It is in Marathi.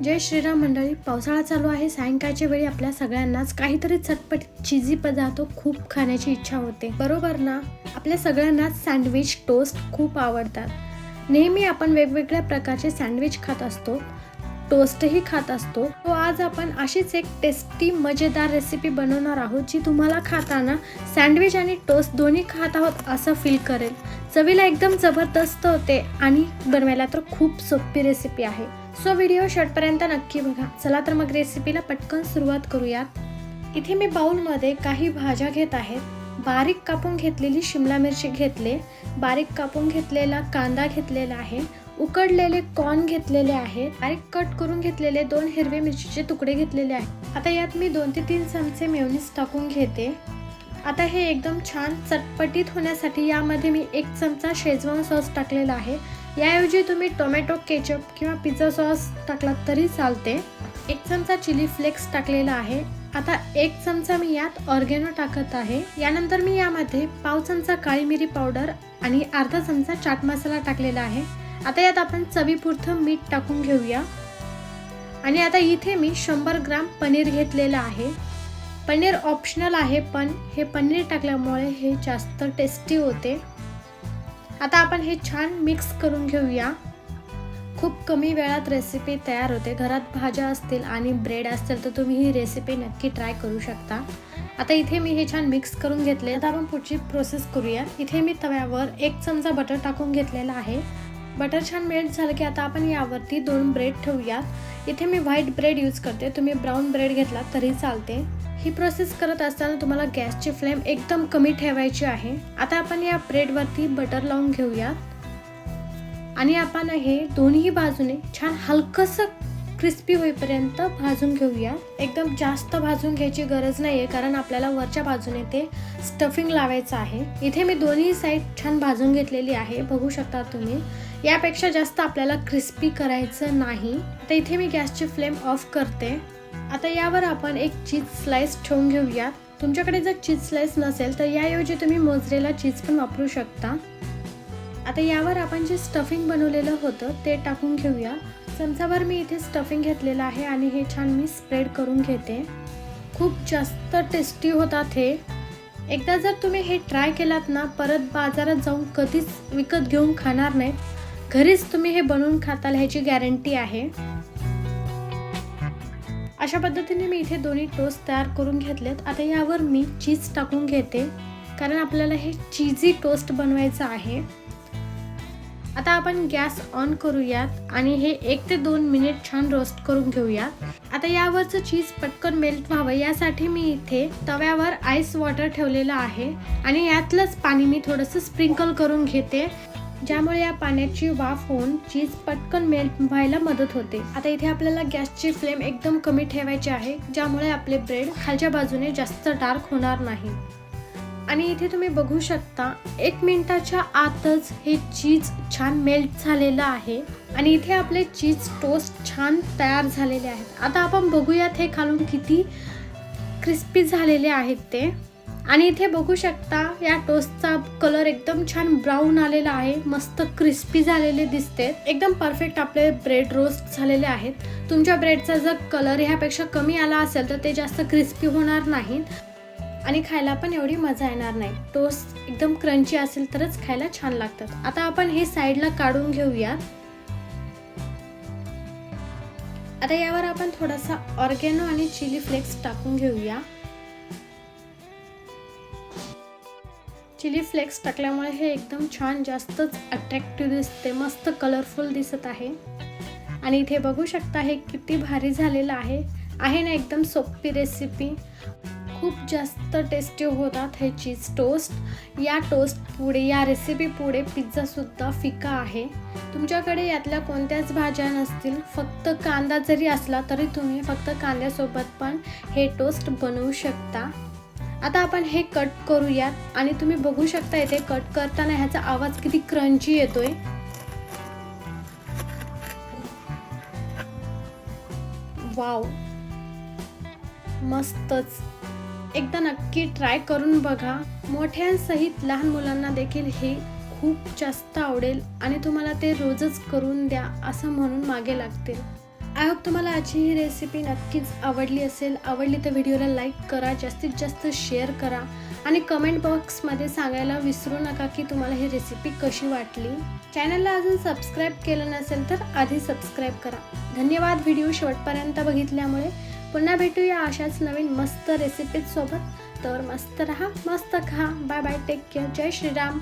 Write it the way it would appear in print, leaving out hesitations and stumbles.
जय श्रीराम मंडळी. पावसाळा चालू आहे. सायंकाळच्या वेळी आपल्या सगळ्यांनाच काहीतरी चटपट चीजी पदार्थ खूप खाण्याची इच्छा होते, बरोबर ना? आपल्या सगळ्यांनाच सँडविच, टोस्ट खूप आवडतात. नेहमी आपण वेगवेगळ्या प्रकारचे सँडविच खात असतो, टोस्टही खात असतो. तो आज आपण अशीच एक टेस्टी मजेदार रेसिपी बनवणार आहोत, जी तुम्हाला खाताना सँडविच आणि टोस्ट दोन्ही खात आहोत असं फील करेल. चवीला एकदम जबरदस्त होते आणि बनवायला तर खूप सोपी रेसिपी आहे. सो व्हिडिओ शेवटपर्यंत नक्की बघा. चला तर मग रेसिपीला पटकन सुरुवात करूयात. इथे मी बाउलमध्ये काही भाज्या घेत आहेत. बारीक कापून घेतलेली शिमला मिरची घेतले, बारीक कापून घेतलेला कांदा घेतलेला आहे, उकडलेले कॉर्न घेतलेले आहेत, बारीक कट करून घेतलेले 2 हिरवे मिरचीचे तुकडे घेतलेले आहेत. आता यात मी 2 ते 3 चमचे मेयोनीज टाकून घेते. आता हे एकदम छान चटपटीत होण्यासाठी यामध्ये मी 1 चमचा शेजवान सॉस टाकलेला आहे. याऐवजी तुम्ही टोमॅटो केचप किंवा पिझ्झा सॉस टाकला तरी चालते. 1 चमचा चिली फ्लेक्स टाकलेला आहे. आता 1 चमचा मी यात ऑर्गेनो टाकत आहे. यानंतर मी यामध्ये पाव चमचा काळी मिरी पावडर आणि अर्धा चमचा चाट मसाला टाकलेला आहे. आता यात आपण चवीपुरतं मीठ टाकून घेऊया. आणि आता इथे मी 100 ग्राम पनीर घेतलेलं आहे. पनीर ऑप्शनल आहे, पण हे पनीर टाकल्यामुळे हे जास्त टेस्टी होते. आता आपण हे छान मिक्स करून घेऊया. खूप कमी वेळात रेसिपी तयार होते. घरात भाज्या असतील आणि ब्रेड असेल तर तुम्ही ही रेसिपी नक्की ट्राय करू शकता. आता इथे मी हे छान मिक्स करून घेतले. आता आपण पुढची प्रोसेस करूया. इथे मी तव्यावर 1 चमचा बटर टाकून घेतलेला आहे. बटर छान मेल्ट झालं की आता आपण यावरती 2 ब्रेड ठेवूयात. इथे मी व्हाईट ब्रेड यूज करते, तुम्ही ब्राऊन ब्रेड घेतला तरी चालते. ही प्रोसेस करत असताना तुम्हाला गॅसची फ्लेम एकदम कमी ठेवायची आहे. आता आपण या ब्रेडवरती बटर लावून घेऊयात आणि आपण हे दोन्ही बाजूने छान हलकंसं क्रिस्पी होईपर्यंत भाजून घेऊया. एकदम जास्त भाजून घ्यायची गरज नाहीये, कारण आपल्याला वरच्या बाजूने ते स्टफिंग लावायचं आहे. इथे मी दोन्ही साईड छान भाजून घेतलेली आहे, बघू शकता तुम्ही. यापेक्षा जास्त आपल्याला क्रिस्पी करायचं नाही. तर इथे मी गॅसची फ्लेम ऑफ करते. आता यावर आपण 1 चीज स्लाइस ठेवून घेऊयात. तुमच्याकडे जर चीज स्लाइस नसेल तर याऐवजी तुम्ही मोझरेला चीज पण वापरू शकता. आता यावर आपण जे स्टफिंग बनवलेलं होतं ते टाकून घेऊया. चमचाभर मी इथे स्टफिंग घेतलेलं आहे आणि हे छान मी स्प्रेड करून घेते. खूप जास्त टेस्टी होतात हे. एकदा जर तुम्ही हे ट्राय केलात ना, परत बाजारात जाऊन कधीच विकत घेऊन खाणार नाही. घरीच तुम्ही हे बनवून खाताल ह्याची गॅरंटी आहे. अशा पद्धतीने मी इथे दोन्ही टोस्ट तयार करून घेतलेत. आता यावर मी चीज टाकून घेते, कारण आपल्याला हे चीजी टोस्ट बनवायचं आहे. आता आपण गॅस ऑन करूयात आणि हे 1 ते 2 मिनिट छान रोस्ट करून घेऊयात. आता यावरचं चीज पटकन मेल्ट व्हावं यासाठी मी इथे तव्यावर आईस वॉटर ठेवलेलं आहे आणि यातलंच पाणी मी थोडंसं स्प्रिंकल करून घेते, ज्यामुळे या पाण्याची वाफ होऊन चीज पटकन मेल्ट व्हायला मदत होते. आता इथे आपल्याला गॅसची फ्लेम एकदम कमी ठेवायची आहे, ज्यामुळे आपले ब्रेड खालच्या बाजूने जास्त डार्क होणार नाही. आणि इथे तुम्ही बघू शकता 1 मिनिटाच्या आतच हे चीज छान मेल्ट झालेलं आहे आणि इथे आपले चीज टोस्ट छान तयार झालेले आहेत. आता आपण बघूयात हे खालून किती क्रिस्पी झालेले आहेत ते. आणि इथे बघू शकता या टोस्टचा कलर एकदम छान ब्राऊन आलेला आहे, मस्त क्रिस्पी झालेले दिसते. एकदम परफेक्ट आपले ब्रेड रोस्ट झालेले आहेत. तुमच्या ब्रेडचा जर कलर ह्यापेक्षा कमी आला असेल तर ते जास्त क्रिस्पी होणार नाहीत आणि खायला पण एवढी मजा येणार नाही. टोस्ट एकदम क्रंची असेल तरच खायला छान लागतात. आता आपण हे साईडला काढून घेऊयात. आता यावर आपण थोडासा ऑर्गेनो आणि चिली फ्लेक्स टाकून घेऊया. चिली फ्लेक्स टाकल्यामुळे हे एकदम छान जास्तच अट्रॅक्टिव्ह दिसते, मस्त कलरफुल दिसत आहे. आणि इथे बघू शकता हे किती भारी झालेलं आहे ना. एकदम सोपी रेसिपी, खूप जास्त टेस्टी होतात हे चीज टोस्ट. या टोस्ट पुढे, या रेसिपी पुढे पिझ्झा सुद्धा फिका आहे. तुमच्याकडे यातल्या कोणत्याच भाज्या नसतील, फक्त कांदा जरी असला तरी तुम्ही फक्त कांद्यासोबत पण हे टोस्ट बनवू शकता. आता आपण हे कट करूयात आणि तुम्ही बघू शकता इथे कट करताना ह्याचा आवाज किती क्रंची येतोय. वाव, मस्तच. एकदा नक्की ट्राय करून बघा. मोठ्यांसहित लहान मुलांना देखील हे खूप जास्त आवडेल आणि तुम्हाला ते रोजच करून द्या असं म्हणून मागे लागतील. आय होप तुम्हाला आजची ही रेसिपी नक्कीच आवडली असेल. आवडली तर व्हिडिओला लाईक करा, जास्तीत जास्त शेअर करा आणि कमेंट बॉक्समध्ये सांगायला विसरू नका की तुम्हाला ही रेसिपी कशी वाटली. चॅनलला अजून सबस्क्राईब केलं नसेल तर आधी सबस्क्राईब करा. धन्यवाद व्हिडिओ शेवटपर्यंत बघितल्यामुळे. पुन्हा भेटूया अशाच नवीन मस्त रेसिपीज सोबत. तर मस्त रहा, मस्त खा. Bye bye, take care. जय श्रीराम.